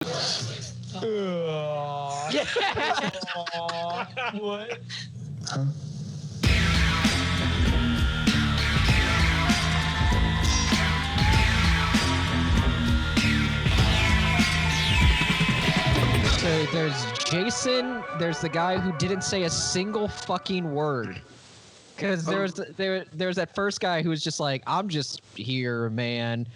Yeah. What? Huh? So there's Jason. There's the guy who didn't say a single fucking word. Because there's that first guy who was just like, I'm just here, man.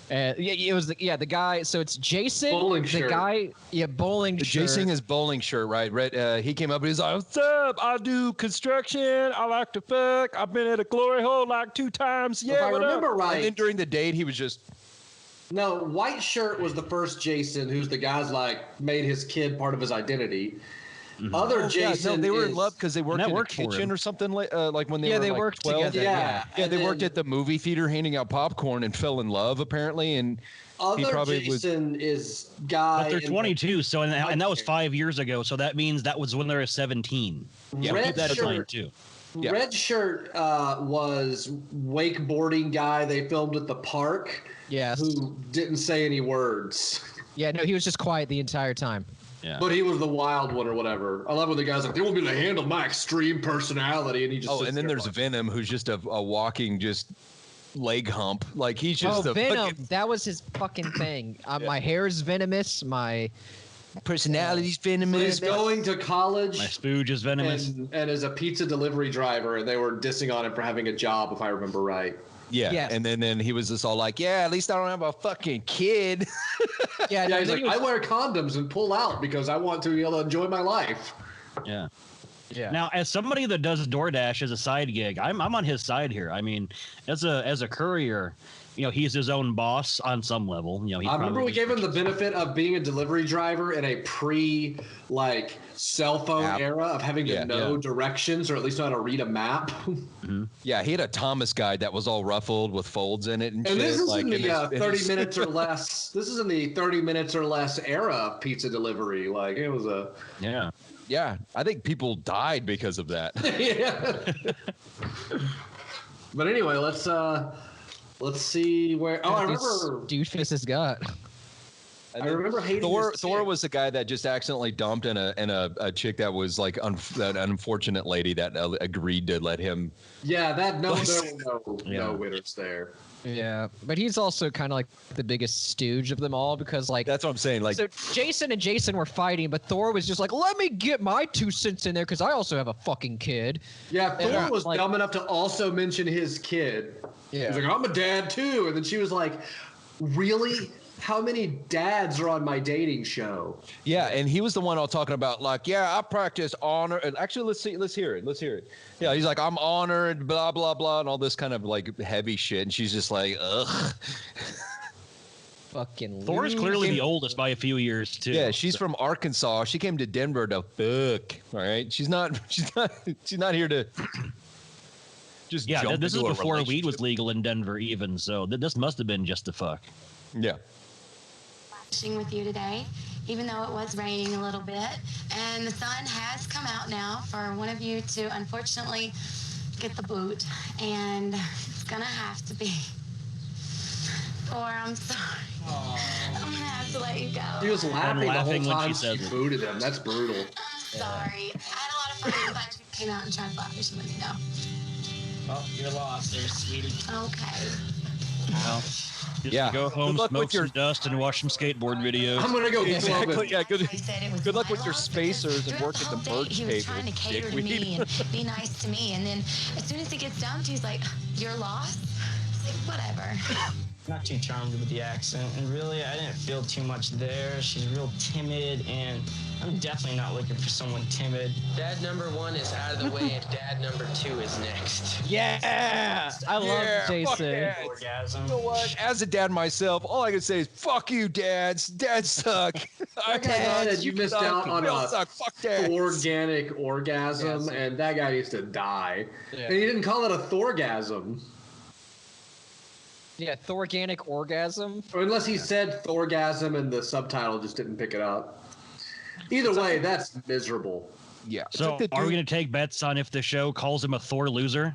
It was the guy. So it's Jason, bowling the shirt. guy, bowling shirt. Jason his bowling shirt, right? He came up and he's like, "What's up? I do construction. I like to fuck. I've been at a glory hole like 2 times. Yeah, If I what remember up?" right- And then during the date, he was just No, white shirt was the first Jason, who's the guy's like made his kid part of his identity. Other Jason, they were is, in love because they worked in a worked for kitchen him. or something like when they were they like worked 12. together. Yeah, Yeah, and they worked then- at the movie theater handing out popcorn and fell in love apparently, and he Other probably was. Jason is guy. But they're in 22, so and that was hair. 5 years ago. So that means that was when they were 17. Yeah. So Red keep that in shirt. mind too. Yeah. Red shirt was wakeboarding guy they filmed at the park. Yes. Who didn't say any words. Yeah, no, he was just quiet the entire time. Yeah. But he was the wild one or whatever. I love when the guy's like, they won't be able to handle my extreme personality. And he just Oh, sits and then there there's like, Venom, who's just a walking just leg hump. Like he's just a Venom. fucking That was his fucking thing. My hair is venomous. My personality's venomous. he's going to college My spooge is venomous. and is a pizza delivery driver, and they were dissing on him for having a job, if I remember right. Yeah, Yes. and then he was just all like, "Yeah, at least I don't have a fucking kid." yeah, Yeah, he's then like, he was- I wear condoms and pull out because I want to be able to enjoy my life. Yeah. yeah. Now, as somebody that does DoorDash as a side gig, I'm on his side here. I mean, as a courier, he's his own boss on some level. He I remember we probably- gave him the benefit of being a delivery driver in a cell phone App. era of having to Yeah, know directions or at least know how to read a map. Yeah, he had a Thomas guide that was all ruffled with folds in it and shit. And this is like, in the in his- 30 minutes or less. This is in the 30 minutes or less era of pizza delivery. Like it was a Yeah. Yeah, I think people died because of that. yeah. But anyway, let's see where. Oh, I remember. Doofus has got. I remember hating Thor. this Thor chick. was the guy that just accidentally dumped a chick that was like that unfortunate lady that agreed to let him. Yeah, that there were no Yeah. winners there. Yeah, but he's also kind of like the biggest stooge of them all because like That's what I'm saying. Like, so Jason and Jason were fighting, but Thor was just like, let me get my 2 cents in there because I also have a fucking kid. Yeah, Thor And, was like- dumb enough to also mention his kid. Yeah. He's like, I'm a dad too. And then she was like, really? How many dads are on my dating show? yeah, and he was the one all talking about like, yeah, I practice honor. And actually, let's hear it. Yeah, he's like, I'm honored, blah blah blah, and all this kind of like heavy shit. And she's just like, ugh. Fucking Thor is loser. clearly the oldest by a few years too. Yeah, she's from Arkansas. She came to Denver to fuck. All right, she's not here to just Yeah, jump this is into a before weed relationship. was legal in Denver, even. So this must have been just to fuck. Yeah. With you today, even though it was raining a little bit, and the sun has come out now for one of you to unfortunately get the boot, and it's gonna have to be. Or I'm sorry, I'm gonna have to let you go. He was laughing the laughing whole when time she said she it. booted him. That's brutal. I'm sorry. I had a lot of fun. I'm glad you came out and tried Blackfish with me, though. Well, you're lost there, sweetie. Okay. Well, just Yeah. go home, Good luck smoke with your- some dust, and watch some skateboard videos. I'm gonna go Exactly. clubbing. Yeah. Good. I said it was Good luck my with your loss, spacers because and work at throughout the whole bird date, He was trying to table, cater to dickweed. me and be nice to me, and then as soon as he gets dumped, he's like, "You're lost." It's like, whatever. Not too charmed with the accent, and really, I didn't feel too much there. She's real timid, and I'm definitely not looking for someone timid. Dad number 1 is out of the way, and dad number 2 is next. Yeah, I love Yeah, fuck Jason. that. Orgasm. You know what? As a dad myself, all I can say is "fuck you, dads. Dads suck." I That guy said you missed suck. out on We all a suck. Fuck dads. organic orgasm, Yes. and that guy needs to die. Yeah. And he didn't call it a Thorgasm. Yeah, Thorganic orgasm. Or unless he said Thorgasm and the subtitle just didn't pick it up. Either way, that's miserable. Yeah. It's So, like the are we dude- going to take bets on if the show calls him a Thor loser,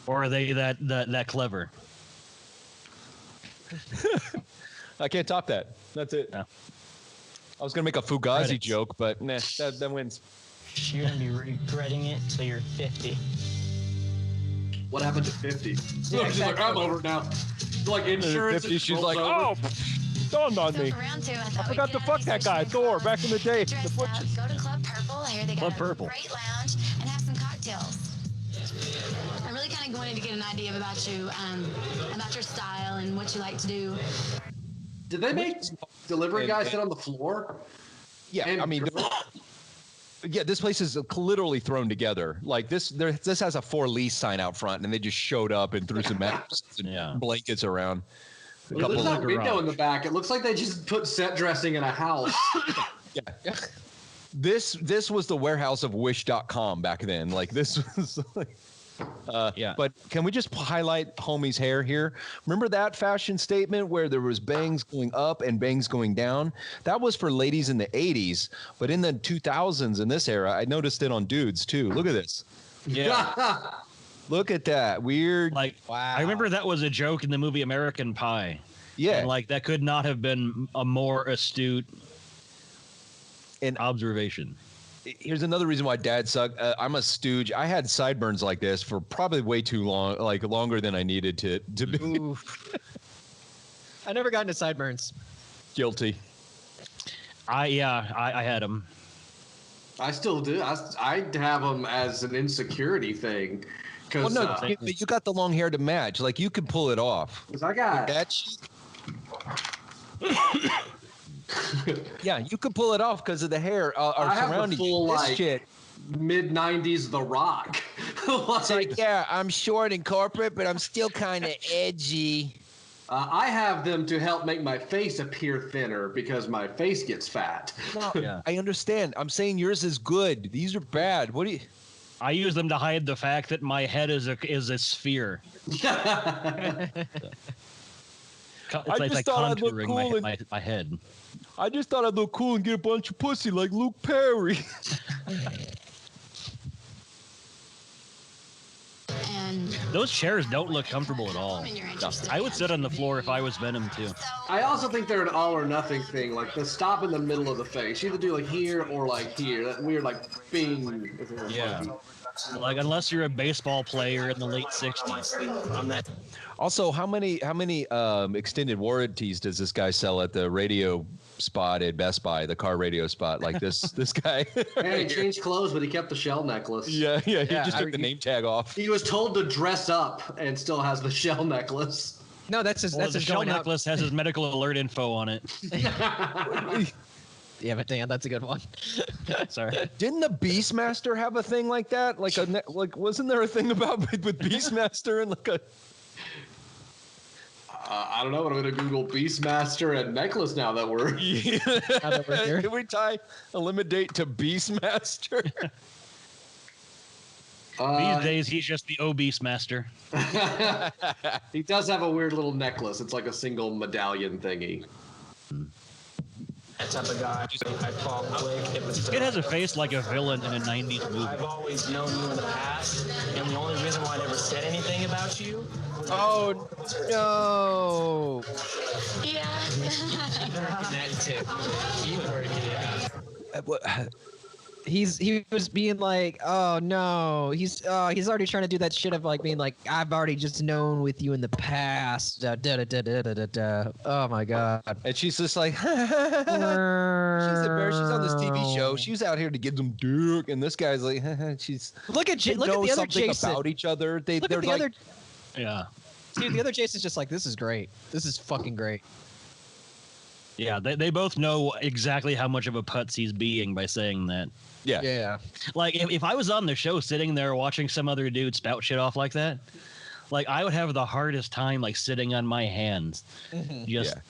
or are they that clever? I can't top that. That's it. Yeah. I was gonna make a Fugazi Credits. joke, but nah, that wins. You're gonna be regretting it till you're 50. What happened to 50? She's like, exactly. I'm over it now. Like insurance. 50, she's rolls like, over. oh, dawned on So me. for round 2, I I thought we'd forgot get to out fuck of that these guy, Christian Thor, clubs, back in the day. dress The up, butchers. go to Club Purple. I hear they got Club a Purple. great lounge and have some cocktails. I really kind of wanted to get an idea about you, about your style and what you like to do. Did they make delivery guys sit on the floor? Yeah, And I mean, yeah, this place is literally thrown together. Like this has a for lease sign out front, and they just showed up and threw some mattresses and blankets around. Well, there's of no window garage. in the back. It looks like they just put set dressing in a house. Yeah. This was the warehouse of Wish.com back then. Like this was like, Yeah. But can we just highlight homie's hair here? Remember that fashion statement where there was bangs going up and bangs going down? That was for ladies in the 80s, but in the 2000s in this era, I noticed it on dudes too. Look at this. Yeah. Look at that. Weird. Like, Wow. I remember that was a joke in the movie American Pie. Yeah. And, like, that could not have been a more astute And observation. here's another reason why dad sucked. I'm a stooge. I had sideburns like this for probably way too long, like longer than I needed to be. Oof. I never got into sideburns. Guilty. I had him. I still do. I have them as an insecurity thing. Well, Because no, you got the long hair to match. Like you could pull it off. I got That shit. Yeah, you could pull it off because of the hair I have the surrounding full, you. This like, shit. mid-90s The Rock. It's like, yeah, I'm short and corporate, but I'm still kind of edgy. I have them to help make my face appear thinner because my face gets fat. No, Yeah. I understand. I'm saying yours is good. These are bad. What do you? I use them to hide the fact that my head is a sphere. It's just like thought I'd look contouring cool my head. I just thought I'd look cool and get a bunch of pussy like Luke Perry. And Those chairs don't look comfortable at all. Woman you're interested I would in. sit on the floor if I was Venom too. So, I also think they're an all or nothing thing. Like the stop in the middle of the face. You either do like here or like here. That weird like bing. Yeah. Like unless you're a baseball player in the late '60s. Also, how many extended warranties does this guy sell at the radio spot at Best Buy, the car radio spot? Like this guy. And he changed clothes, but he kept the shell necklace. Yeah, he Yeah, just took the name tag off. He was told to dress up and still has the shell necklace. No, that's his. Well, That's the his shell going out. necklace has his medical alert info on it. Yeah, but damn, that's a good one. Sorry. Didn't the Beastmaster have a thing like that? Like wasn't there a thing about with Beastmaster and like a? I don't know, but I'm gonna Google Beastmaster and necklace now that we're. Now that we're here. Can we tie Elimidate to Beastmaster? These days, he's just the obese master. He does have a weird little necklace. It's like a single medallion thingy. That type of guy. I fall quick. If it's It has a face like a villain in a '90s I've movie. always known you in the past, and the only reason why I never said anything about you was Oh no! yeah. that tip. You work it out. He was being like, oh no, he's already trying to do that shit of like being like, I've already just known with you in the past. Da, da, da, da, da, da, da. Oh my god. And she's just like, she's embarrassed. She's on this TV show. She was out here to get some dick, and this guy's like, she's. Look at They look at know the other something Jason. about each other. They're Look at the like, other Yeah. dude. The other Jason's just like, this is great. This is fucking great. Yeah, they both know exactly how much of a putz he's being by saying that. yeah. Yeah. Like, if I was on the show sitting there watching some other dude spout shit off like that, like, I would have the hardest time, like, sitting on my hands. Just, Yeah.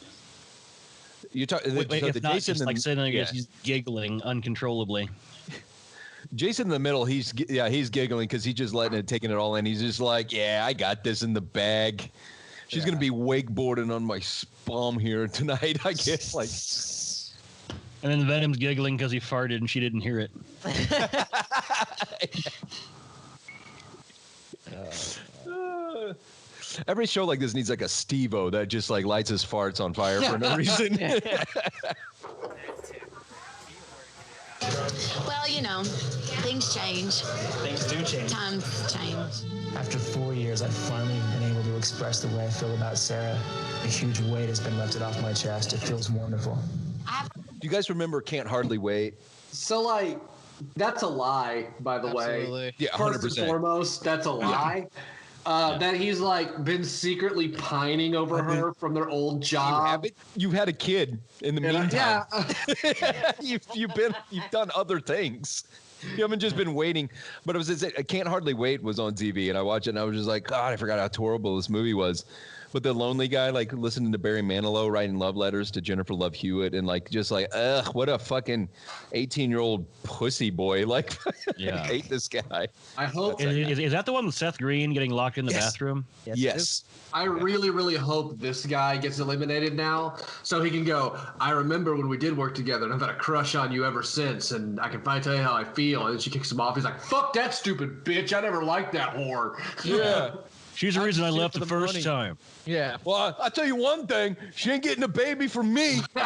You talk. if the not, Jason just, in, like, sitting there yeah. just giggling uncontrollably. Jason in the middle. He's giggling because he's just letting it, taking it all in. He's just like, yeah, I got this in the bag. She's gonna be wakeboarding on my spum here tonight. I guess like. And then Venom's giggling because he farted and she didn't hear it. Every show like this needs like a Steve-O that just like lights his farts on fire for no reason. Well, you know, things change. Things do change. Times change. After 4 years, I've finally been able to express the way I feel about Sarah. A huge weight has been lifted off my chest. It feels wonderful. Do you guys remember Can't Hardly Wait? So, like, that's a lie, by the way. Yeah, 100%. First and foremost, that's a lie. That he's like been secretly pining over her from their old job. You've had a kid in the meantime. Yeah. you've done other things. You haven't just been waiting. But it was I Can't Hardly Wait was on TV, and I watched it, and I was just like, God, I forgot how horrible this movie was. With the lonely guy, like listening to Barry Manilow writing love letters to Jennifer Love Hewitt, and like just like, ugh, what a fucking 18-year-old pussy boy. Like, I hate this guy. I hope. Is that the one with Seth Green getting locked in the bathroom? Yes. I really, really hope this guy gets eliminated now, so he can go, I remember when we did work together, and I've had a crush on you ever since, and I can finally tell you how I feel. And then she kicks him off. He's like, fuck that stupid bitch. I never liked that whore. Yeah. She's the reason I left the first time. Yeah. Well, I'll tell you one thing. She ain't getting a baby from me. I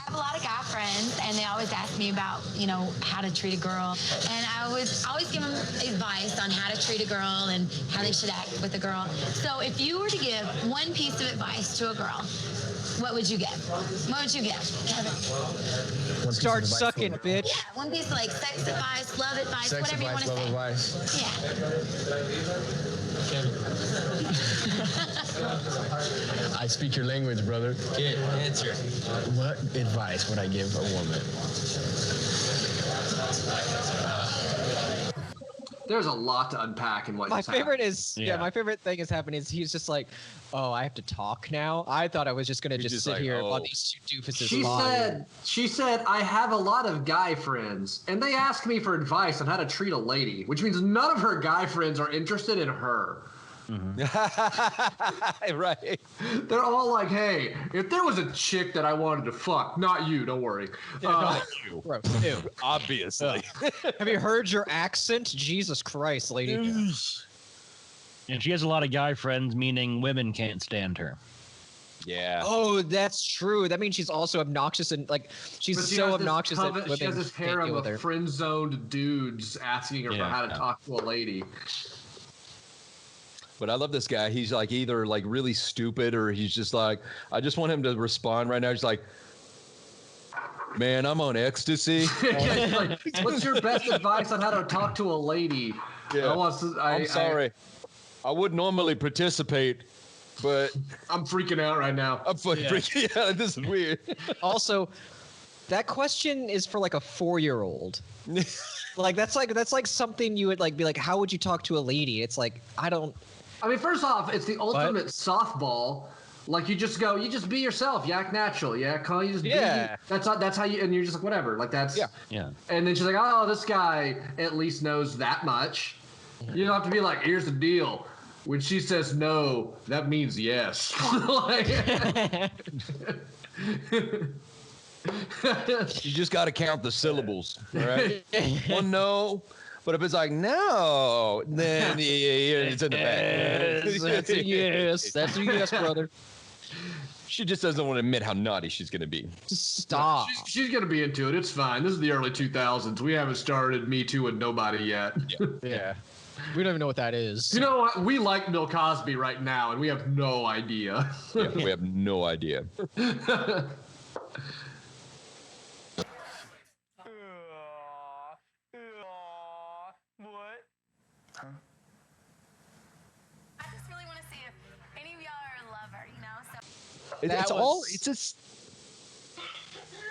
have a lot of guy friends, and they always ask me about, you know, how to treat a girl. And I always give them advice on how to treat a girl and how they should act with a girl. So if you were to give one piece of advice to a girl, what would you give? What would you give, Kevin? Start sucking, bitch. Yeah, one piece of like sex advice, love advice, Sex whatever advice, you love want to say. advice. Yeah. I speak your language, brother. Kid, answer. What advice would I give a woman? There's a lot to unpack in what My just favorite happened. is my favorite thing is happening is he's just like, oh, I have to talk now. I thought I was just gonna just sit like, here oh. while these two doofuses She said, I have a lot of guy friends, and they ask me for advice on how to treat a lady, which means none of her guy friends are interested in her. Right. They're all like, hey, if there was a chick that I wanted to fuck, not you, don't worry. Bro, ew. Obviously. Have you heard your accent? Jesus Christ, lady. And she has a lot of guy friends, meaning women can't stand her. Yeah. Oh, that's true. That means she's also obnoxious and like she's But she so has this obnoxious that women she has this can't harem deal with of her. friend-zoned dudes asking her for how to talk to a lady. But I love this guy. He's like either like really stupid or he's just like, I just want him to respond right now. He's like, man, I'm on ecstasy. Like, what's your best advice on how to talk to a lady? Yeah. I'm sorry. I would normally participate, but I'm freaking out right now. I'm fucking freaking out. This is weird. Also, that question is for like a 4-year-old. Like that's like something you would like be like, how would you talk to a lady? It's like I mean, first off, it's the ultimate softball. Like you just be yourself. You act natural. You act calm. You just be. That's how you. And you're just like whatever. Like that's. Yeah. And then she's like, oh, this guy at least knows that much. You don't have to be like, here's the deal. When she says no, that means yes. Like, You just got to count the syllables, all right? One no, but if it's like no, then it's in the back. that's a yes. That's a yes, brother. She just doesn't want to admit how naughty she's going to be. Stop. she's gonna be into it. It's fine. This is the early 2000s. We haven't started Me Too and nobody yet. Yeah. We don't even know what that is. You know what? We like Bill Cosby right now, and we have no idea. Yeah, we have no idea. I just really want to see if any of y'all are a lover, you know?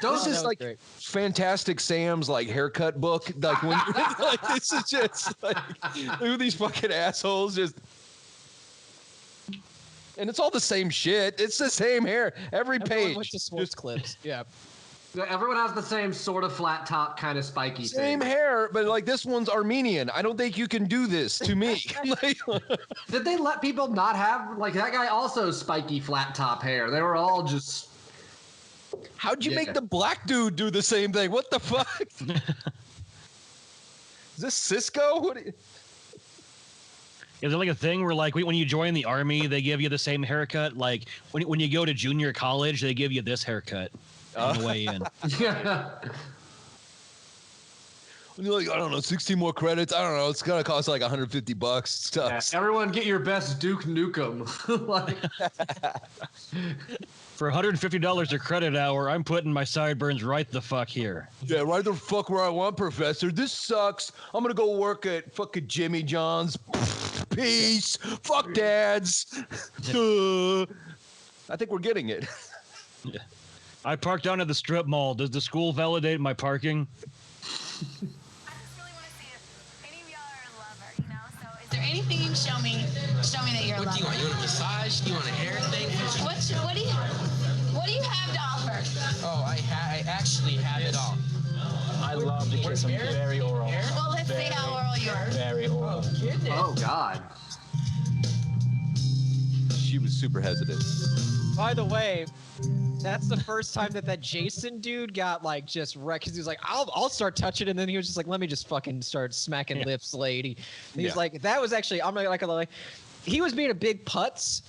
So This is like great. Fantastic Sam's like haircut book. Like when like this is just like who these fucking assholes just. And it's all the same shit. It's the same hair. Every Everyone page. went to sports clips. Yeah. Everyone has the same sort of flat top, kind of spiky Same thing. hair, but like this one's Armenian. I don't think you can do this to me. Like, Did they let people not have like that guy? Also spiky flat top hair. They were all just. how'd you make the black dude do the same thing? What the fuck? Is this Cisco? What? Is there like a thing where like when you join the army, they give you the same haircut? Like when you go to junior college, they give you this haircut on the way in. Yeah. When you're like, I don't know, 16 more credits. I don't know. It's gonna cost like $150. Stuff. Yeah, everyone get your best Duke Nukem. Like, For $150 a credit hour, I'm putting my sideburns right the fuck here. Yeah, right the fuck where I want, Professor. This sucks. I'm gonna go work at fucking Jimmy John's. Peace. Fuck dads. I think we're getting it. Yeah. I parked down at the strip mall. Does the school validate my parking? Is there anything you can show me that you're a lover? What do you want? You want a massage? You want a hair thing? What do you have to offer? Oh, I actually have it all. I love to kiss them. Very oral. Well, let's see how oral you are. Very oral. oh God. She was super hesitant. By the way, that's the first time that Jason dude got like just wrecked. Cause he was like, I'll start touching, and then he was just like, let me just fucking start smacking lips, lady. And he's like, that was actually, I'm not like, he was being a big putz,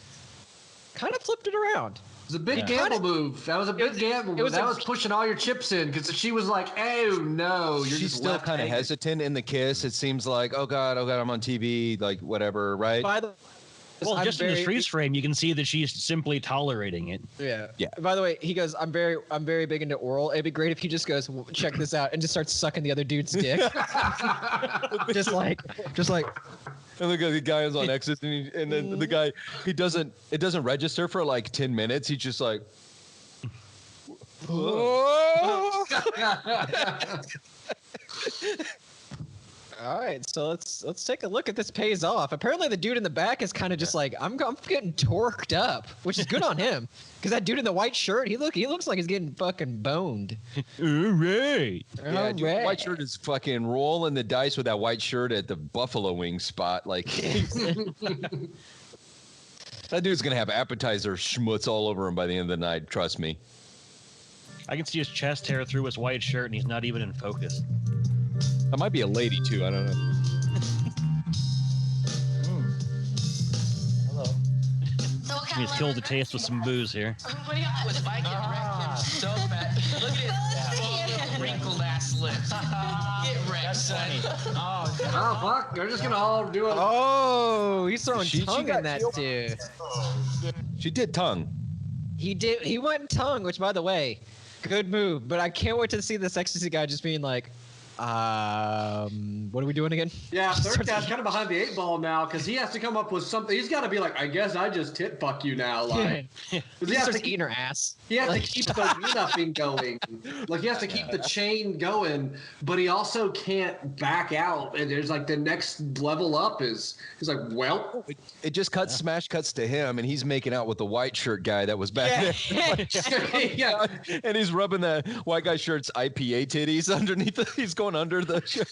kind of flipped it around. It was a big gamble move. That was a big gamble move. That was pushing all your chips in because she was like, "Oh no, you're She's just still kind of hesitant in the kiss. It seems like, oh god, I'm on TV, like whatever, right? Well, just in the freeze frame, you can see that she's simply tolerating it. Yeah. Yeah. By the way, he goes, I'm very big into oral. It'd be great if he just goes, check this out, and just starts sucking the other dude's dick. just like. And look at the guy is on exit, and then the guy, it doesn't register for like 10 minutes. He's just like, All right, so let's take a look at this pays off. Apparently, the dude in the back is kind of just like I'm getting torqued up, which is good on him, because that dude in the white shirt, he looks like he's getting fucking boned. All right. yeah, dude, the white shirt is fucking rolling the dice with that white shirt at the Buffalo Wing spot. Like, that dude's gonna have appetizer schmutz all over him by the end of the night. Trust me. I can see his chest hair through his white shirt, and he's not even in focus. That might be a lady too. I don't know. Hello. So what kind He's of killed the liver- taste with some booze here. What do you got? If I get wrecked, I'm so bad. Look at it. Wrinkled ass lips. Get wrecked, son. Oh fuck! They're just gonna all do it. Oh, he's throwing She tongue got in that killed. dude. She did tongue. He went tongue, which by the way, good move. But I can't wait to see this ecstasy guy just being like, what are we doing again? Yeah, third guy's kind of behind the eight ball now because he has to come up with something. He's got to be like, I guess I just tit fuck you now, like. 'Cause He he has starts to eating her ass. He has Like- to keep the nothing going. Like, he has to keep the chain going, but he also can't back out. And there's like the next level up is, he's like, well. It just smash cuts to him, and he's making out with the white shirt guy that was back there. Yeah. And he's rubbing the white guy shirt's IPA titties underneath. He's going under the shirt.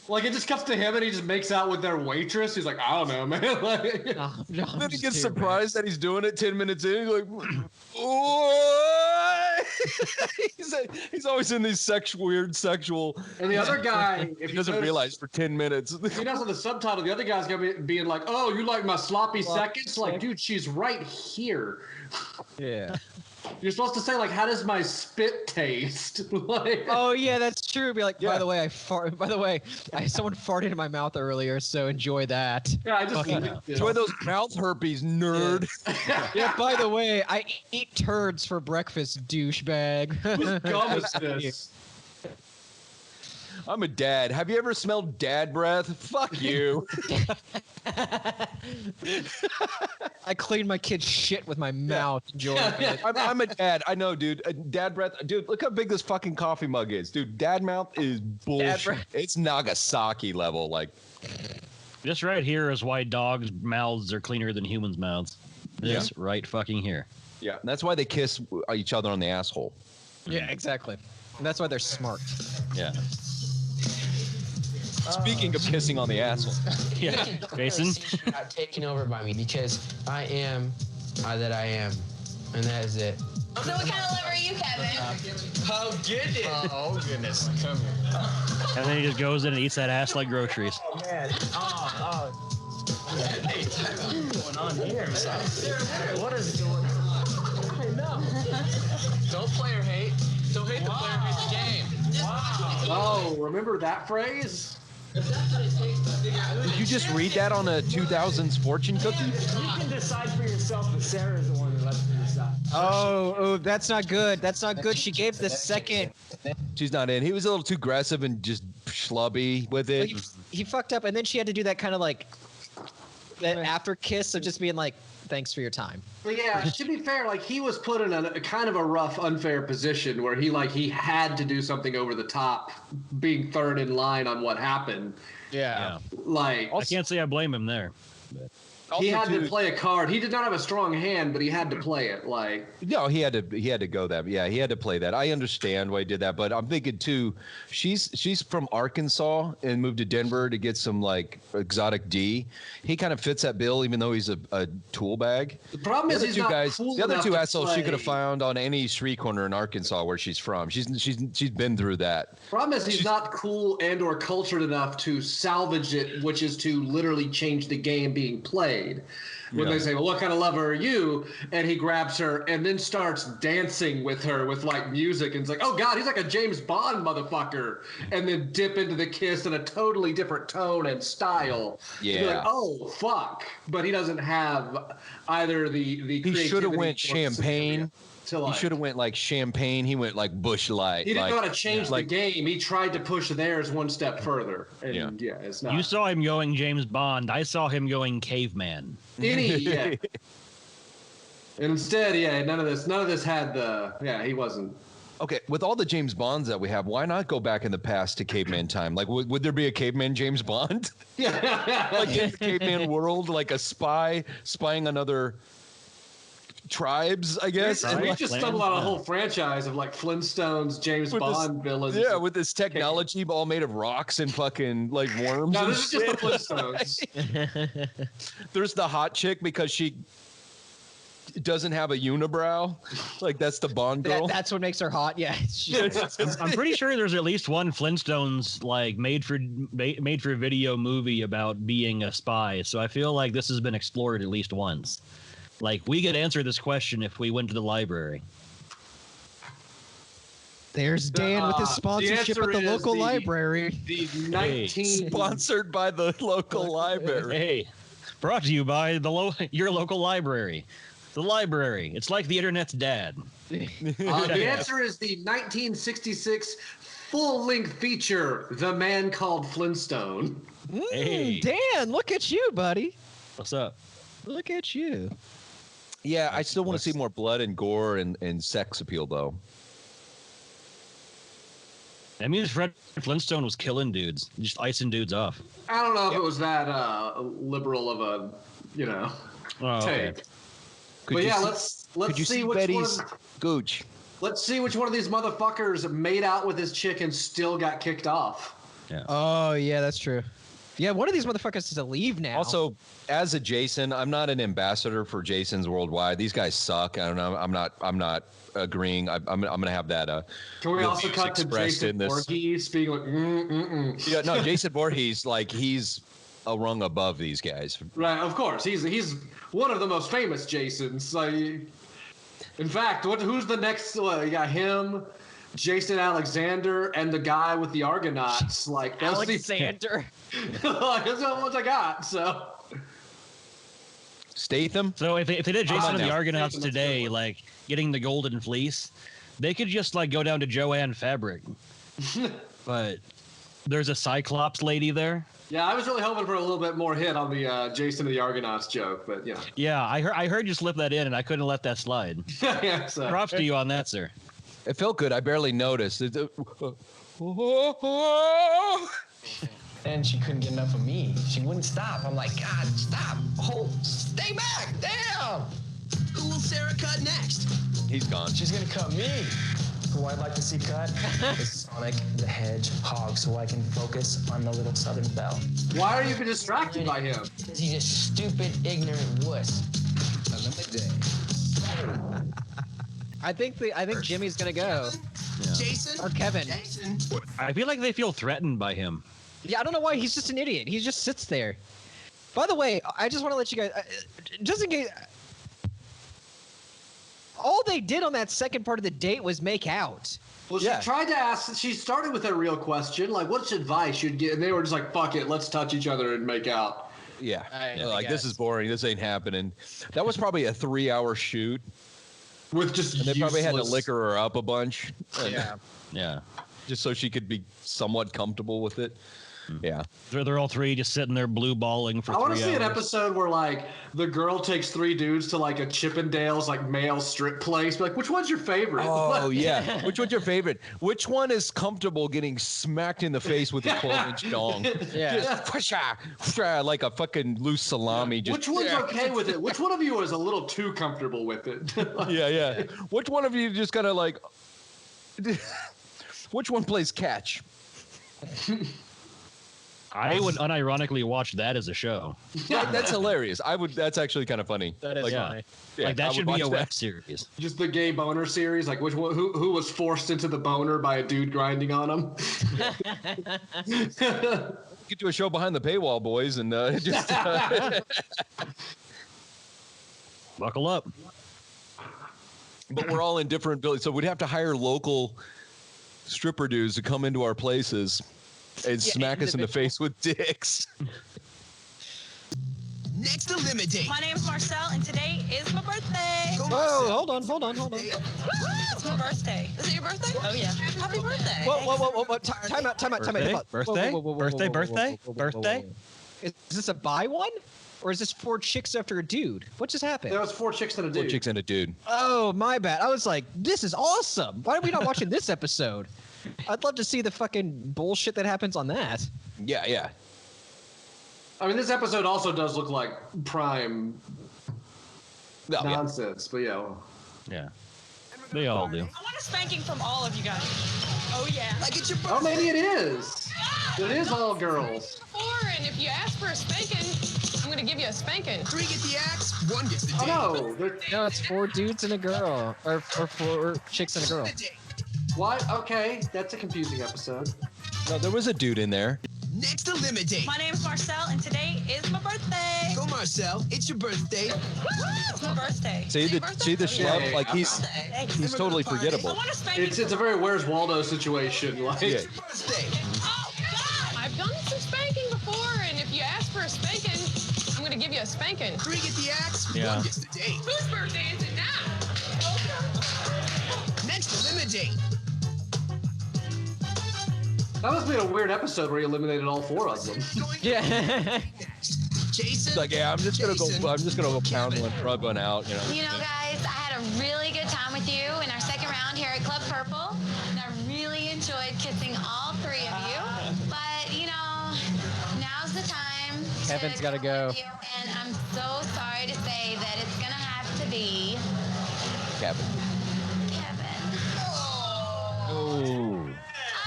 Like, it just cuts to him and he just makes out with their waitress. He's like, I don't know, man. Like, I'm Then he just gets here, surprised that he's doing it 10 minutes in. He's like, "Oh!" he's always in these weird sexual. and the other guy, if He doesn't notice- realize for 10 minutes. If he knows on the subtitle, the other guy's gonna be being like, "Oh, you like my sloppy seconds?" Like, dude, she's right here. Yeah. You're supposed to say like, "How does my spit taste?" Like, Oh yeah, that's true. Be like, Yeah. by the way, someone farted in my mouth earlier, so enjoy that. yeah, I just Enjoy those mouth herpes, nerd. Yeah, by the way, I eat turds for breakfast, douchebag. What gum is this? I'm a dad. Have you ever smelled dad breath? Fuck you. I clean my kid's shit with my mouth. Enjoy it. I'm a dad. I know, dude. Dad breath. Dude, look how big this fucking coffee mug is. Dude, dad mouth is bullshit. breath. It's Nagasaki level. Like, This right here is why dogs' mouths are cleaner than humans' mouths. This right fucking here. yeah. That's why they kiss each other on the asshole. Yeah, exactly. And that's why they're smart. Yeah. Speaking of kissing on the asshole. Yeah. Jason? Got taken over by me because I am that I am, and that is it. So what kind of lover are you, Kevin? Oh, goodness. Oh, goodness. Come here. And then he just goes in and eats that ass like groceries. Oh, man. Hey, what's going on here? What is going on? I know. Don't player hate. Don't hate the player hate the game. Oh, remember that phrase? Did you just read that on a 2000s fortune cookie? You can decide for yourself, but Sarah's the one who lets you decide. Oh, that's not good. That's not good. She gave the second. She's not in. He was a little too aggressive and just schlubby with it. He fucked up, and then she had to do that kind of like that after kiss of just being like, "Thanks for your time." But yeah, to be fair, like he was put in a kind of a rough, unfair position where he had to do something over the top, being third in line on what happened. Yeah. Like I can't say I blame him there. he had to play a card. He did not have a strong hand, but he had to play it. Like No, he had to go that. Yeah, he had to play that. I understand why he did that, but I'm thinking too. She's from Arkansas and moved to Denver to get some like exotic D. He kind of fits that bill, even though he's a tool bag. the problem is he's not cool the other enough two to assholes she play. could have found on any street corner in Arkansas where she's from. She's been through that. Problem is he's not cool and or cultured enough to salvage it, which is to literally change the game being played. When they say, well, what kind of lover are you? And he grabs her and then starts dancing with her with like music. And it's like, oh God, he's like a James Bond motherfucker. And then dip into the kiss in a totally different tone and style. Yeah. You're like, oh, fuck. But he doesn't have either the He should have creativity went or champagne. to He like, should have went like champagne. He went like Bush Light. he didn't like, know how to change the like- game. He tried to push theirs one step further. And yeah, it's not. You saw him going James Bond. I saw him going caveman. Yeah. Instead, none of this had the he wasn't. Okay, with all the James Bonds that we have, why not go back in the past to caveman time? Like, would there be a caveman James Bond? Like in the caveman world, like a spying on other tribes, I guess. Right. We Like, just stumbled on a whole franchise of like Flintstones, James Bond villains. Yeah, with this technology all made of rocks and fucking like worms. No, and this is just the shit. Flintstones. There's the hot chick because she doesn't have a unibrow. Like that's the Bond girl. That's what makes her hot. Yeah. I'm pretty sure there's at least one Flintstones like made for video movie about being a spy. So I feel like this has been explored at least once. Like we could answer this question if we went to the library. There's Dan with his sponsorship at the local library. The 19 Sponsored by the local library. Hey, brought to you by your local library. The library. It's like the internet's dad. The answer is the 1966 full-length feature, The Man Called Flintstone. Hey. Dan, look at you, buddy. What's up? Look at you. Yeah, I still want to see more blood and gore and sex appeal though. That means Fred Flintstone was killing dudes, just icing dudes off. I don't know if it was that liberal of a, Okay. take. Could But you yeah, see- let's could you see see which Betty's one. gooch? Let's see which one of these motherfuckers made out with his chick and still got kicked off. Oh, yeah, that's true. Yeah, one of these motherfuckers is to leave now. Also, as a Jason, I'm not an ambassador for Jason's Worldwide. These guys suck. I don't know. I'm not agreeing. I'm gonna have that. Can we also views cut to expressed Jason in this. Voorhees being like, Yeah, no, Jason Voorhees, like he's a rung above these guys. Right, of course. He's one of the most famous Jasons. Like, in fact, who's the next? You got him, Jason Alexander, and the guy with the Argonauts. Like those Alexander. that's not what I got. So Statham. So if they did Jason and the now. Argonauts today, like getting the golden fleece, they could just like go down to Joanne Fabric. But there's a Cyclops lady there. yeah, I was really hoping for a little bit more hit on the Jason and the Argonauts joke, but Yeah, I heard you slip that in, and I couldn't let that slide. yeah. So. Props to you on that, sir. It felt good. I barely noticed. And she couldn't get enough of me. She wouldn't stop. I'm like, God, stop. Stay back. Damn. Who will Sarah cut next? He's gone. She's going to cut me. Who I'd like to see cut is Sonic the Hedgehog so I can focus on the little Southern Belle. Why are you distracted by him? He's a stupid, ignorant wuss. I think Jimmy's gonna go. Yeah. Jason? Or Kevin. Jason? I feel like they feel threatened by him. Yeah, I don't know why. He's just an idiot. He just sits there. By the way, I just want to let you guys, just in case, all they did on that second part of the date was make out. Well, she tried to ask. She started with a real question, like, "What's advice you'd get?" And they were just like, "Fuck it, let's touch each other and make out." Yeah. I Like, guess. this is boring. This ain't happening. That was probably a 3-hour shoot. With just And they probably had to useless- liquor her up a bunch. Yeah. Yeah. Just so she could be somewhat comfortable with it. Yeah. They're all three just sitting there blue balling for 3 I hours. want to see an episode where like the girl takes 3 dudes to like a Chippendales like male strip place. Be like, which one's your favorite? Oh, yeah. Which one's your favorite? Which one is comfortable getting smacked in the face with a 12-inch dong? Yeah. Just whoosh-ah, whoosh-ah, like a fucking loose salami. Just, Which one's okay with it? Which one of you is a little too comfortable with it? Yeah. Which one of you just gotta like... Which one plays catch? I would unironically watch that as a show. That's hilarious. That's actually kind of funny. That is Yeah. funny. Yeah, Like I that would should be watch a that. web series. Just the gay boner series, like which one? Who was forced into the boner by a dude grinding on him? Get to a show behind the paywall, boys, and just Buckle up. but we're all in different villages, so we'd have to hire local stripper dudes to come into our places and smack us in the face with dicks. Next Elimidate. My name's Marcel, and today is my birthday. Go Whoa, Marcel. hold on. It's my birthday. Is it your birthday? Oh, yeah. Happy birthday. Whoa. Time out. Birthday? Birthday? Birthday? Is this a buy one? Or is this 4 chicks after a dude? What just happened? There was 4 chicks and a Four dude. chicks and a dude. Oh, my bad. I was like, this is awesome. Why are we not watching this episode? I'd love to see the fucking bullshit that happens on that. Yeah. I mean, this episode also does look like prime No, yeah. nonsense, but yeah. Yeah. They all do. I want a spanking from all of you guys. Oh, yeah. Like it's your birthday. Oh, maybe it is. It is all girls. Before, and if you ask for a spanking, I'm gonna give you a spanking. 3 get the axe, 1 gets the Oh date. no! They're- No, it's 4 dudes and a girl. Or 4 chicks and a girl. What? Okay, that's a confusing episode. No, there was a dude in there. Next Elimidate. My name's Marcel, and today is my birthday. Go Marcel, it's your birthday. It's my birthday. See the schlub? yeah, like yeah. he's totally I forgettable. want a spanking. It's a very Where's Waldo situation. Like, Yeah. It's your birthday. Oh, God. I've done some spanking before, and if you ask for a spanking, I'm gonna give you a spanking. 3 get the axe, Yeah. 1 gets the date. Whose birthday is it now? Next Elimidate. that must be a weird episode where he eliminated all 4 of them. Yeah. Jason. It's like, yeah, I'm just gonna Jason, go pound Kevin. one, rub one out, you know. You know, guys, I had a really good time with you in our second round here at Club Purple. And I really enjoyed kissing all 3 of you. But, you know, now's the time. Kevin's gotta go. with you, and I'm so sorry to say that it's going to have to be Kevin. Kevin. Oh.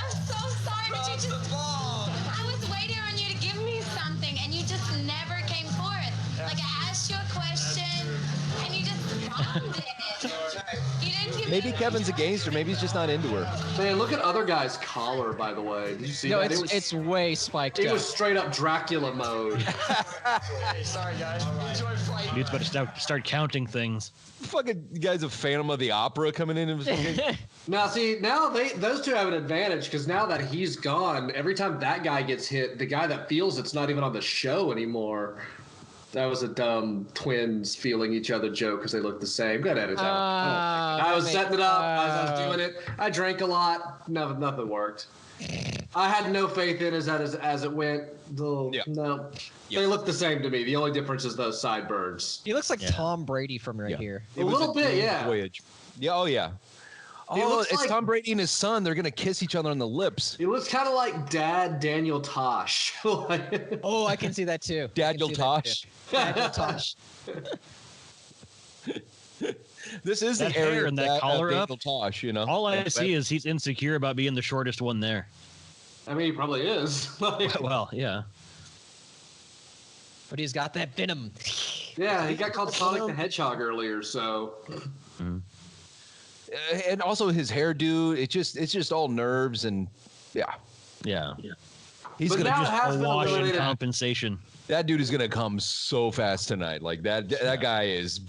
I'm so sorry, but you just... I was waiting on you to give me something, and you just never came forth. Like, I asked you a question, and you just bombed it. You didn't give Maybe me... Kevin's a gangster. Maybe he's just not into her. Man, look at other guy's collar, by the way. Did you see No, that? it's way spiked It up. was straight up Dracula mode. Sorry guys. Enjoy flight. Dude's about to start counting things. Fucking guy's a Phantom of the Opera coming in and Now, see, those 2 have an advantage because now that he's gone, every time that guy gets hit, the guy that feels it's not even on the show anymore. That was a dumb twins feeling each other joke because they look the same. Go ahead, edit that. I was setting it up. I was doing it. I drank a lot. Nothing worked. I had no faith in it as it went. No, they look the same to me. The only difference is those sideburns. He looks like Tom Brady from right here. A little bit, yeah. Voyage. Yeah, oh yeah. He Oh, looks it's like- Tom Brady and his son. They're gonna kiss each other on the lips. He looks kind of like Dad Daniel Tosh. Like- Oh, I can see that too. Daniel Tosh. Daniel Tosh. This is That the area hair of and that collar Daniel up. Tosh, you know. All I see is he's insecure about being the shortest one there. I mean, he probably is. Like, Well, yeah. But he's got that venom. yeah, he got called Sonic the Hedgehog earlier, so and also his hairdo. It's just all nerves and yeah. He's But gonna now it just has been Awash in eliminated. compensation. that dude is gonna come so fast tonight. Like that guy is.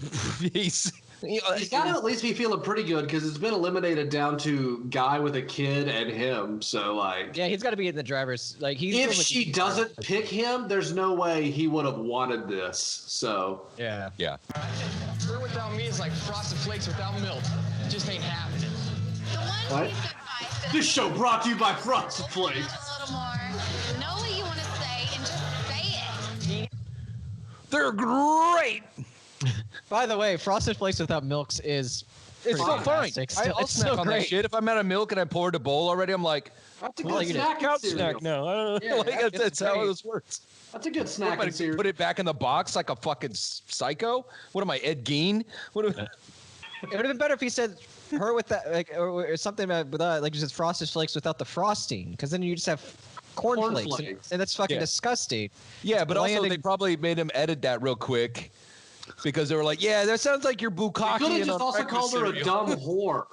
He's got to at least be feeling pretty good because it's been eliminated down to guy with a kid and him. So like, Yeah, he's got to be in the driver's. Like he's. if she doesn't pick him, there's no way he would have wanted this. So Yeah. Her without me is like frosted flakes without milk. It just ain't happening. The one What? piece of advice that this show brought to you by Frosted a Flakes. little more. Know what you want to say and just say it. they're great. By the way, Frosted Flakes without milks is. It's still fine. Still, I'll it's snack still on great. that shit. If I'm out of milk and I poured a bowl already, I'm like, That's a Well, good you snack. couch cereal. snack now. I don't know. Yeah, like, that's how great. this works. That's a good What snack am I, and cereal. put it back in the box like a fucking psycho? What am I, Ed Gein? What am It would have been better if he said her with that, like, or something about without, like, just Frosted Flakes without the frosting, because then you just have cornflakes, Cornflakes. and that's fucking Yeah. disgusting. Yeah, but also bland they and- probably made him edit that real quick because they were like, "Yeah, that sounds like your You bukkake." could have and just on also breakfast called her a cereal." dumb whore.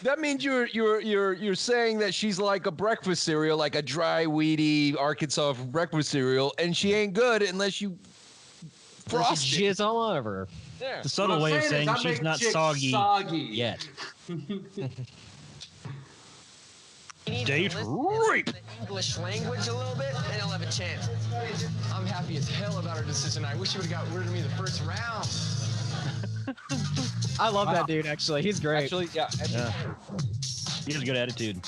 That means you're saying that she's like a breakfast cereal, like a dry, weedy Arkansas breakfast cereal, and she ain't good unless you frost it. Jizz all over her. Yeah. The subtle way of saying I she's make not chicks soggy yet. Date rape. The English language a little bit, and he'll have a chance. I'm happy as hell about our decision. I wish he would have got rid of me the first round. I love that dude. Actually, he's great. Actually, yeah. He has a good attitude.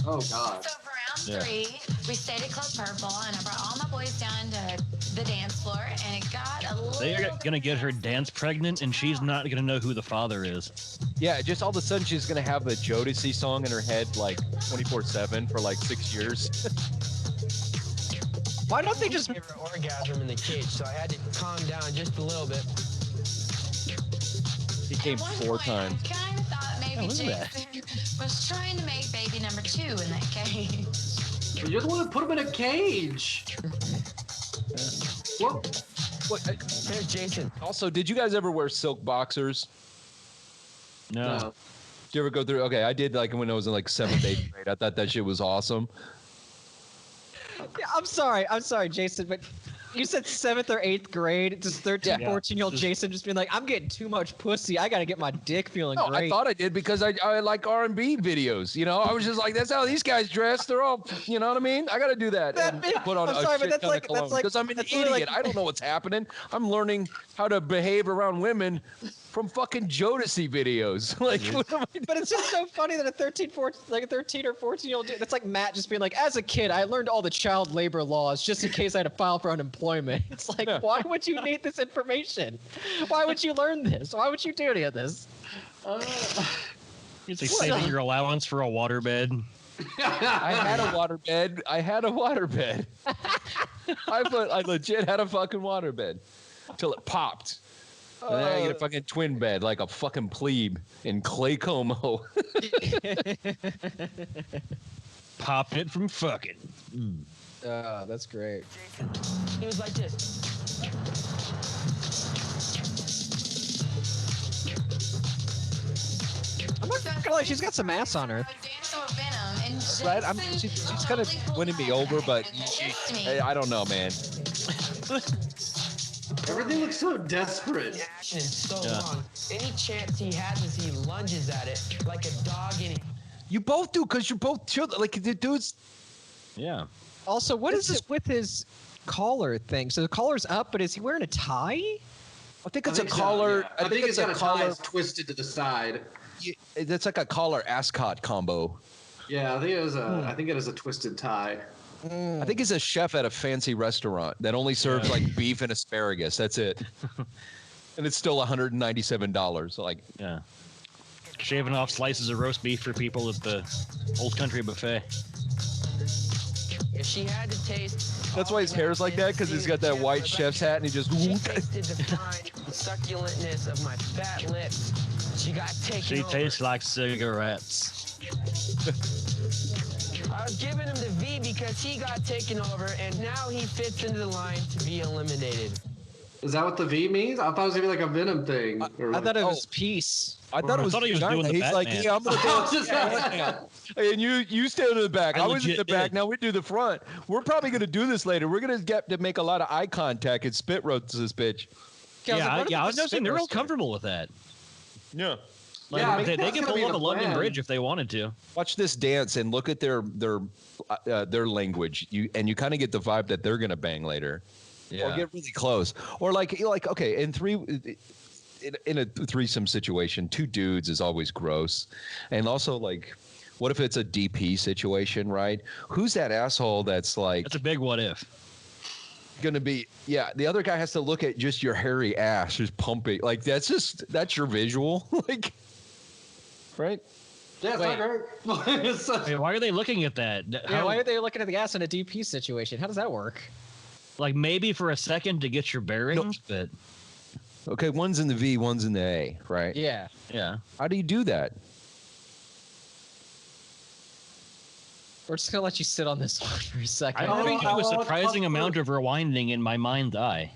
Oh God. So for round Yeah. 3, we stayed at Club Purple, and I brought all my boys down to the dance floor, and it got a little. They're gonna get her dance pregnant, and she's not gonna know who the father is. Yeah, just all of a sudden she's gonna have a Jodeci song in her head like 24/7 for like 6 years. Why don't they just? Favorite orgasm in the cage, so I had to calm down just a little bit. He came At one 4 point, times. I kind of thought maybe was that? Jason was trying to make baby number 2 in that cage. But you're the one that put him in a cage. What? What, There's Jason. also, did you guys ever wear silk boxers? No. Did you ever go through? Okay, I did like when I was in like 7th, 8th grade. I thought that shit was awesome. Yeah, I'm sorry, Jason, but you said 7th or 8th grade. Just 13, Yeah. 14-year-old Jason just being like, I'm getting too much pussy. I gotta get my dick feeling No, great. I thought I did because I like R&B videos. You know, I was just like, that's how these guys dress. They're all, you know what I mean? I got to do that. And put on I'm a sorry, but shit that's ton of like- cologne because I'm an that's literally idiot. like- I don't know what's happening. I'm learning how to behave around women from fucking Jodeci videos. Like, what am I But it's just so funny that a 13 or 14-year-old dude, that's like Matt just being like, as a kid, I learned all the child labor laws just in case I had to file for unemployment. It's like, why would you need this information? Why would you learn this? Why would you do any of this? It's like saving your allowance for a waterbed. I had a waterbed. I legit had a fucking waterbed till it popped. And then I get a fucking twin bed like a fucking plebe in Clay Como. Popping it from fucking. That's great. He was like this. I'm not gonna lie, she's got some ass on her. Right? She's kind of winning me over, but I don't know, man. Everything looks so desperate. Action is so Yeah. long. Any chance he has is he lunges at it like a dog and he You both do because you're both children. Like the dude's. Yeah. Also, what is it with his collar thing? So the collar's up, but is he wearing a tie? I think I it's think a so, collar. yeah. I think it's got a a tie collar. twisted to the side. It's like a collar ascot combo. Yeah, I think it is a. I think it is a twisted tie. I think he's a chef at a fancy restaurant that only serves like beef and asparagus. That's it. And it's still $197. Like, Yeah. Shaving off slices of roast beef for people at the Old Country Buffet. if she had to taste that's why his hair's like that, because he's got that white chef's hat and he just. she tasted the fine succulentness of my fat lips. She got taken She over. tastes like cigarettes. I was giving him the V because he got taken over and now he fits into the line to be eliminated. Is that what the V means? I thought it was gonna be like a Venom thing. I thought it was peace. I thought it was. he was doing the He's like, Batman. yeah, I'm gonna do and you stand in the back. I was in the back. did. Now we do the front. We're probably gonna do this later. We're gonna get to make a lot of eye contact and spit roast this bitch. I was noticing they're real comfortable with that. Yeah. Like, they can pull on the London Bridge if they wanted to. Watch this dance and look at their language. You kind of get the vibe that they're gonna bang later. Yeah. Or get really close. Or like okay, in a threesome situation, 2 dudes is always gross. And also, like, what if it's a DP situation, right? Who's that asshole that's like... That's a big what if. Gonna be... Yeah, the other guy has to look at just your hairy ass just pumping. Like, that's your visual. Like, right? Yeah, it's not great. Wait, why are they looking at that? Why are they looking at the ass in a DP situation? How does that work? Like, maybe for a second to get your bearings, but... Okay, one's in the V, one's in the A, right? Yeah. How do you do that? We're just gonna let you sit on this one for a second. I'm having a surprising amount of rewinding in my mind's eye.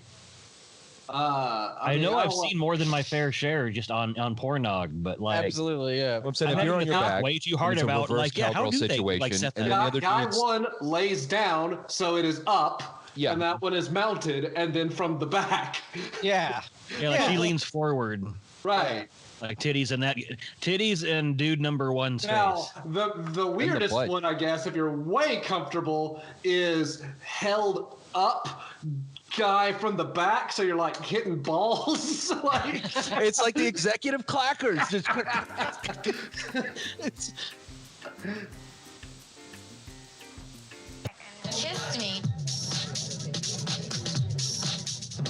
I know I've seen more than my fair share just on Pornog, but like absolutely, yeah. I'm saying if you're on your back, way too hard about like how do they like set that up? Guy 1 lays down, so it is up. Yeah. And that one is mounted, and then from the back. Yeah. She leans forward. Right. Like titties and dude number 1's now, face. The weirdest one, I guess, if you're way comfortable, is held up guy from the back, so you're like hitting balls. Like it's like the executive clackers. Kissed me.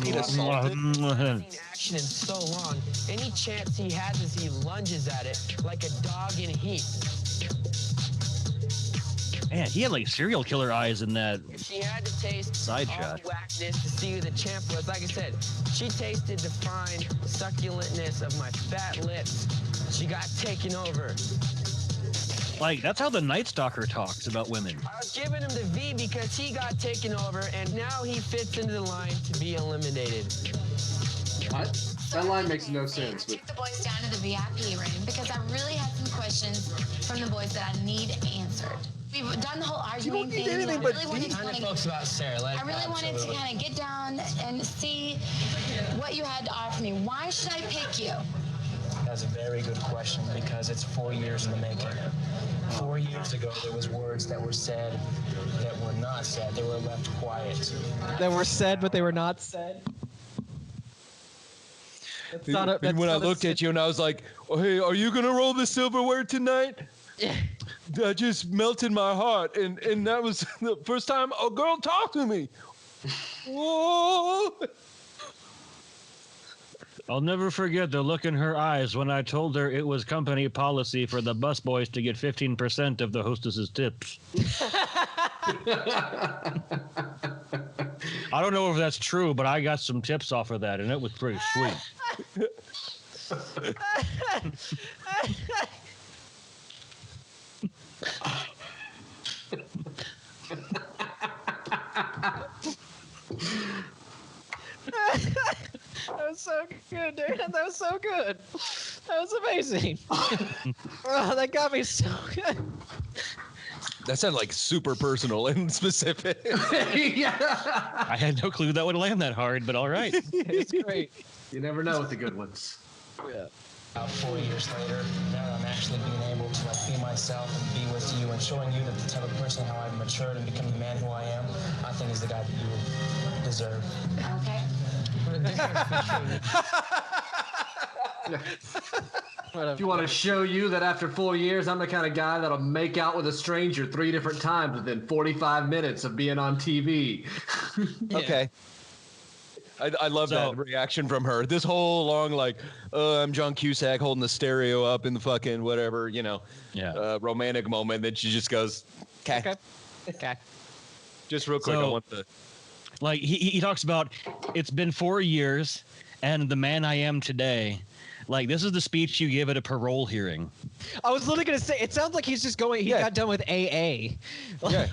Action in so long. Any chance he has is he lunges at it like a dog in heat. Man, he had like serial killer eyes in that She had to taste side all shot. the whackness to see who the champ was. Like I said, she tasted the fine succulentness of my fat lips. She got taken over. Like, that's how the Night Stalker talks about women. I was giving him the V because he got taken over, and now he fits into the line to be eliminated. What? That line makes no sense. Took the boys down to the VIP room because I really had some questions from the boys that I need answered. We've done the whole arguing thing. I really wanted to kind of get down and see what you had to offer me. Why should I pick you? That's a very good question because it's 4 years in the making. 4 years ago, there was words that were said that were not said. They were left quiet. That were said, but they were not said. When I looked at you and I was like, oh, hey, are you going to roll the silverware tonight? Yeah. That just melted my heart. And that was the first time a girl talked to me. Whoa. I'll never forget the look in her eyes when I told her it was company policy for the busboys to get 15% of the hostess's tips. I don't know if that's true, but I got some tips off of that, and it was pretty sweet. That was so good, dude. That was so good. That was amazing. Oh, that got me so good. That sounded like super personal and specific. Yeah. I had no clue that would land that hard, but all right. It's great. You never know with the good ones. Yeah. 4 years later, now that I'm actually being able to be myself and be with you and showing you that the type of person how I've matured and become the man who I am, I think is the guy that you deserve. Okay. If you want to show you that after 4 years, I'm the kind of guy that'll make out with a stranger 3 different times within 45 minutes of being on TV. Okay. I love that reaction from her. This whole long, like, I'm John Cusack holding the stereo up in the fucking whatever, romantic moment. Then she just goes, okay. Just real quick, I want the... Like, he talks about, it's been 4 years, and the man I am today. Like, this is the speech you give at a parole hearing. I was literally going to say, it sounds like he's just going, he got done with AA. Yeah.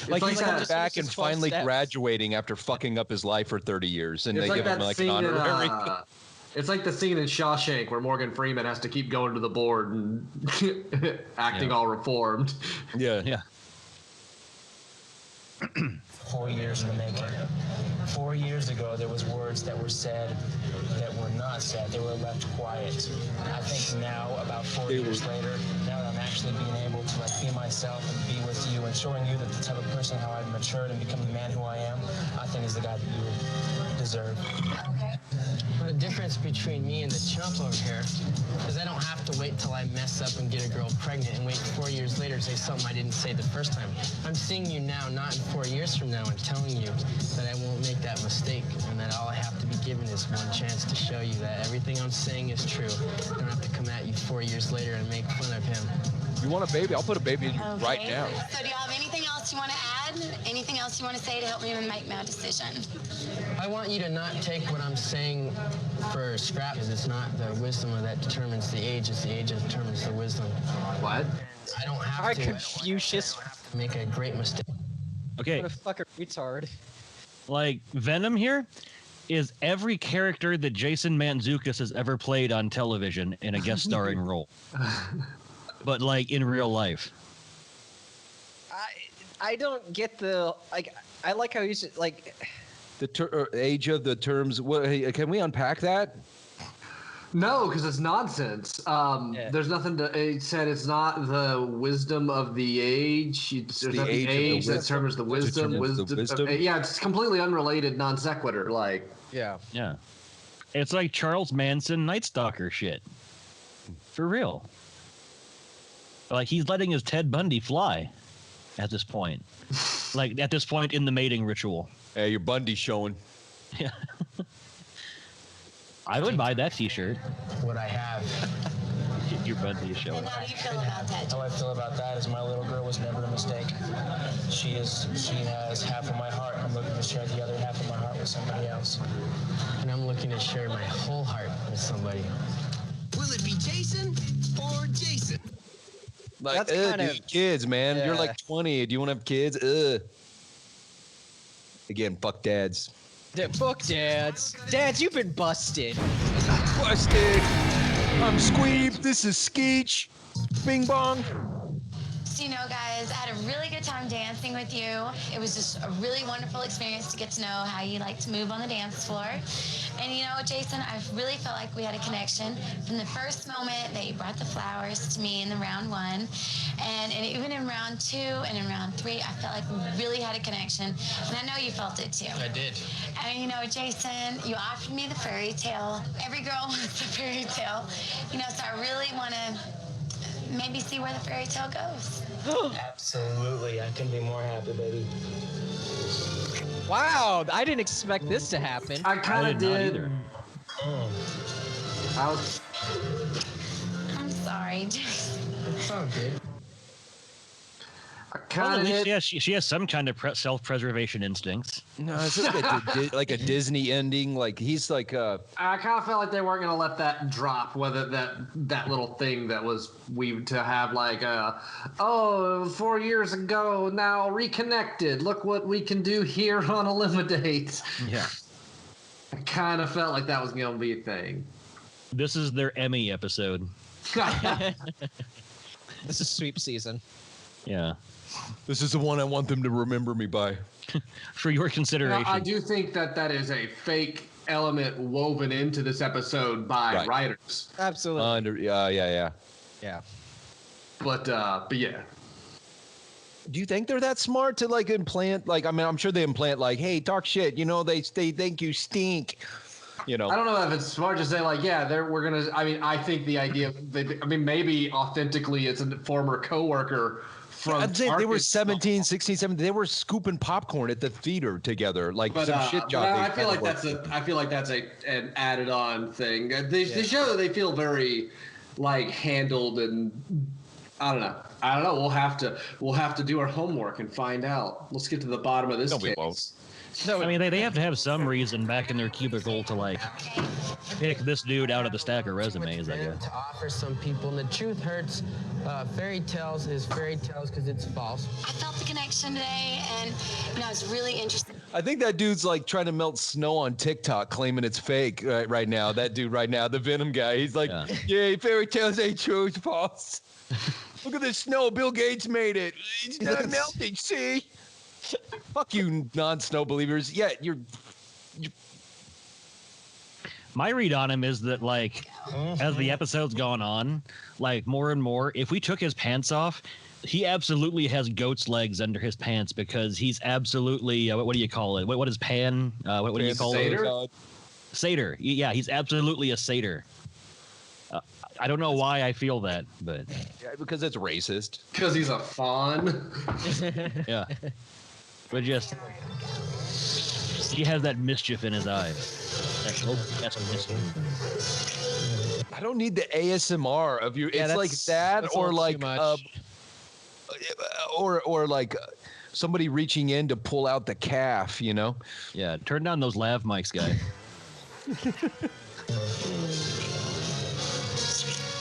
Like he's like coming that- back and It's 12 finally steps. graduating after fucking up his life for 30 years, and It's they like give him that like an scene in, honorary. it's like the scene in Shawshank where Morgan Freeman has to keep going to the board and acting all reformed. Yeah. Yeah. 4 years in the making. 4 years ago, there was words that were said that were not said. They were left quiet. I think now, about 4 years later, now that I'm actually being able to like be myself and be with you and showing you that the type of person how I've matured and become the man who I am, I think is the guy that you deserve. The difference between me and the chump over here is I don't have to wait till I mess up and get a girl pregnant and wait 4 years later to say something I didn't say the first time. I'm seeing you now, not in 4 years from now, and telling you that I won't make that mistake and that all I have to be given is one chance to show you that everything I'm saying is true. I don't have to come at you 4 years later and make fun of him. You want a baby? I'll put a baby in you right now. So do y'all have anything else you want to add? Anything else you want to say to help me make my decision? I want you to not take what I'm saying for scrap, because it's not the wisdom that determines the age, it's the age that determines the wisdom. What? I don't have Our to. Confucius. I don't have to make a great mistake. Okay. What a fucking retard. Like Venom here is every character that Jason Mantzoukas has ever played on television in a guest starring role. But like in real life. I don't get the like. I like how he's like. The age of the terms. What? Hey, can we unpack that? No, because it's nonsense. There's nothing to. It said it's not the wisdom of the age. There's not the age that determines the wisdom. Yeah, it's completely unrelated, non sequitur. Like. Yeah. Yeah. It's like Charles Manson Night Stalker shit. For real. Like he's letting his Ted Bundy fly at this point. Like at this point in the mating ritual. Hey, your Bundy's showing. Yeah. I would buy that t-shirt. What I have. Your Bundy is showing. And how do you feel about that? How I feel about that is my little girl was never a mistake. She has half of my heart. I'm looking to share the other half of my heart with somebody else. And I'm looking to share my whole heart with somebody. Will it be Jason or Jason? Like, That's kind dude, of- kids, man. You're Yeah. like 20. Do you want to have kids? Again, fuck dads. Fuck dads. Dads, you've been busted. Busted. I'm Squeeb. This is Skeech. Bing bong. So, you know, guys, I had a really good time dancing with you. It was just a really wonderful experience to get to know how you like to move on the dance floor. And, you know, Jason, I really felt like we had a connection from the first moment that you brought the flowers to me in the round one. And even in round two and in round three, I felt like we really had a connection. And I know you felt it too. I did. And, you know, Jason, you offered me the fairy tale. Every girl wants a fairy tale. You know, so I really want to maybe see where the fairy tale goes. Absolutely. I couldn't be more happy, baby. Wow, I didn't expect this to happen. I kind of did not did. either. I was. I'm sorry, Jason. It's all good. I Well, kind at of least did. she has some kind of self-preservation instincts. No, it's like a Disney ending. Like he's like I kind of felt like they weren't gonna let that drop. Whether that little thing that was weaved to have like 4 years ago now reconnected. Look what we can do here on Elimidate. Yeah. I kind of felt like that was gonna be a thing. This is their Emmy episode. This is sweep season. Yeah. this is the one I want them to remember me by. For your consideration. Now, I do think that is a fake element woven into this episode by Right. writers. Absolutely. Yeah. Yeah. But yeah. Do you think they're that smart to like implant? Like, I mean, I'm sure they implant like, hey, talk shit. You know, they think you stink. You know. I don't know if it's smart to say like, yeah, we're gonna. I mean, I think the idea. Maybe authentically, it's a former coworker from. I'd say they were Arkansas. 17, 16, 17. They were scooping popcorn at the theater together, like But, some shit job. I feel like that's an added on thing. They show that they feel very like handled, and I don't know. We'll have to do our homework and find out. Let's get to the bottom of this No, we case. won't. No, I mean, they have to have some reason back in their cubicle to like pick this dude out of the stack of resumes, I guess. To offer some people, and the truth hurts. Fairy tales is fairy tales because it's false. I felt the connection today, and I was really interested. I think that dude's like trying to melt snow on TikTok, claiming it's fake right now. That dude right now, the Venom guy, he's like, yeah, fairy tales ain't true, it's false. Look at this snow. Bill Gates made it. It's not melting, see? Fuck you, non-snow believers. Yeah, you're... My read on him is that, like, as the episode's gone on, like, more and more, if we took his pants off, he absolutely has goat's legs under his pants because he's absolutely, what do you call it? What is pan? What do you call it? Satyr. Yeah, he's absolutely a satyr. I don't know why I feel that, but... Yeah, because it's racist. Because he's a fawn. Yeah. But just... He has that mischief in his eyes. That's a mischief. I don't need the ASMR of you. Yeah, it's like that or like... or like somebody reaching in to pull out the calf, you know? Yeah, turn down those lav mics, guy.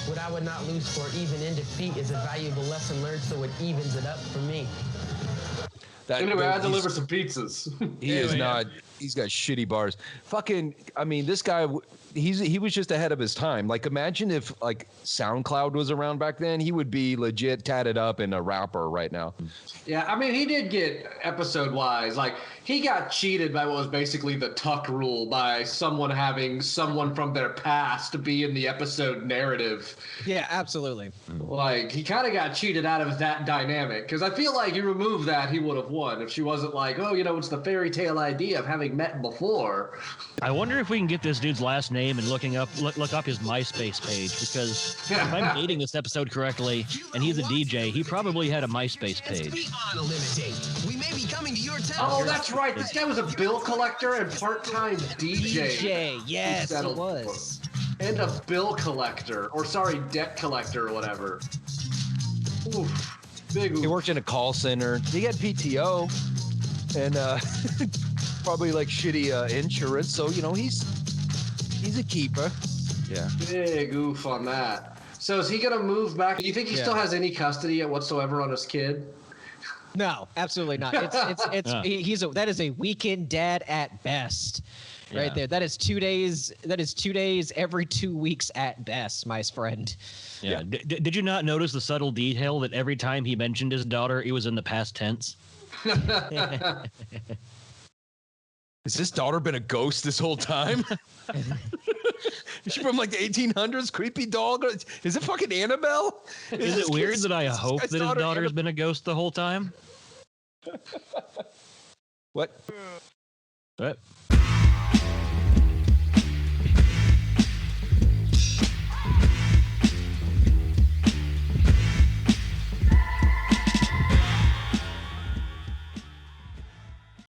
What I would not lose for even in defeat is a valuable lesson learned, so it evens it up for me. Anyway, I deliver some pizzas. He is not. He's got shitty bars. Fucking. I mean, this guy. He was just ahead of his time. Like, imagine if like SoundCloud was around back then. He would be legit tatted up and a rapper right now. Yeah, I mean, he did get episode-wise. Like, he got cheated by what was basically the Tuck rule by someone having someone from their past to be in the episode narrative. Yeah, absolutely. Like, he kind of got cheated out of that dynamic. Because I feel like you remove that, he would have won. If she wasn't like, oh, you know, it's the fairy tale idea of having met before. I wonder if we can get this dude's last name and look up his MySpace page, because if I'm dating this episode correctly, and he's a DJ, he probably had a MySpace page. We may be coming to your town. Oh, that's right. This guy was a bill collector and part-time DJ. Yes, it was. And a bill collector, or sorry, debt collector or whatever. Oof. Big oof. He worked in a call center. He had PTO and probably like shitty insurance. So, you know, he's a keeper. Yeah. Big oof on that. So is he going to move back? Do you think he still has any custody whatsoever on his kid? No, absolutely not. That is a weekend dad at best. Right there. That is 2 days. That is 2 days every 2 weeks at best, my friend. Yeah. Did you not notice the subtle detail that every time he mentioned his daughter, it was in the past tense? Has this daughter been a ghost this whole time? Is she from like the 1800s? Creepy dog? Is it fucking Annabelle? Is it weird that I hope that his daughter's been a ghost the whole time? What? What?